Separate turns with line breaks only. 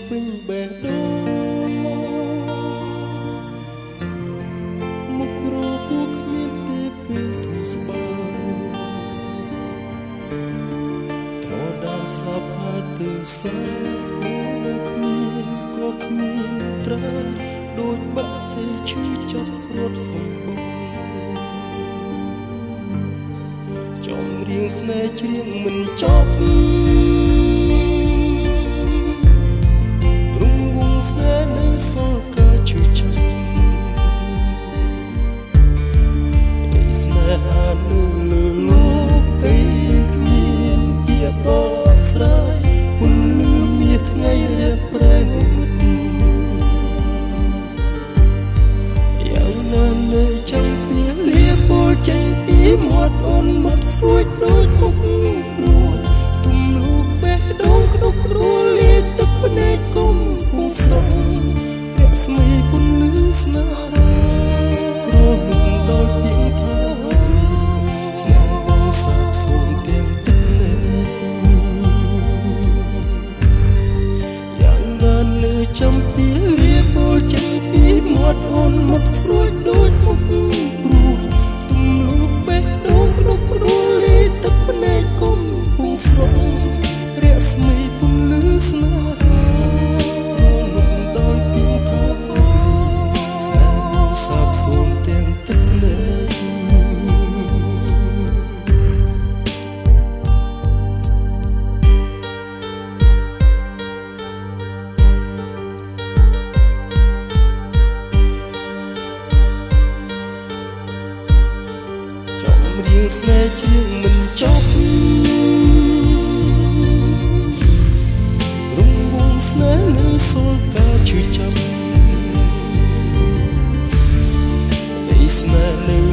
ពេញបេះដូងមុខរបួសគ្មានទេពេលធូរស្បើយត្រដាស្លាប់ហើយទៅសើគូគ្មានក៏គ្មានត្រើយដូចបាក់សេឈឺចាប់ព្រួតសំបងចំរៀងស្នេហ៍ច្រៀងមិនចប់រង្វង់ស្នេហ៍នៅសល់ការឈឺចាប់នៃស្នេហានៅលើលោកីគ្មានពាក្យបកស្រាយពន្លឺមាសថ្ងៃរះប្រែងយ៉ាងណានៅចាំពីលាពោលចេញពីមាត់អូនមាត់ស្រួយដូចមុខព្រួយទំលូកបេះដូងក្តុកក្រួលលាទឹកភ្នែកគុំពុំសងរស្មីពន្លឺស្នេហារលឹកដោយពីងថាស្នេហ៍បងសាបសូន្យទាំងទឹកភ្នែកយ៉ាងណានៅចាំពីលាពោលចេញពីមាត់អូនមាត់ស្រួយដូចមុខព្រួយទំលូកបេះដូងក្តុកក្រួលលាទឹកភ្នែកគុំពុំសងរស្មីពន្លឺស្នេហារលឹកដោយពីងថាស្នេហ៍បងសាបសូន្យទាំងទឹកភ្នែករៀងស្នេហ៍ជាងមិនចប់រង្វង់ស្នេហ៍នៅសល់ការឈឺចាប់នៃស្នេហ៍នៅ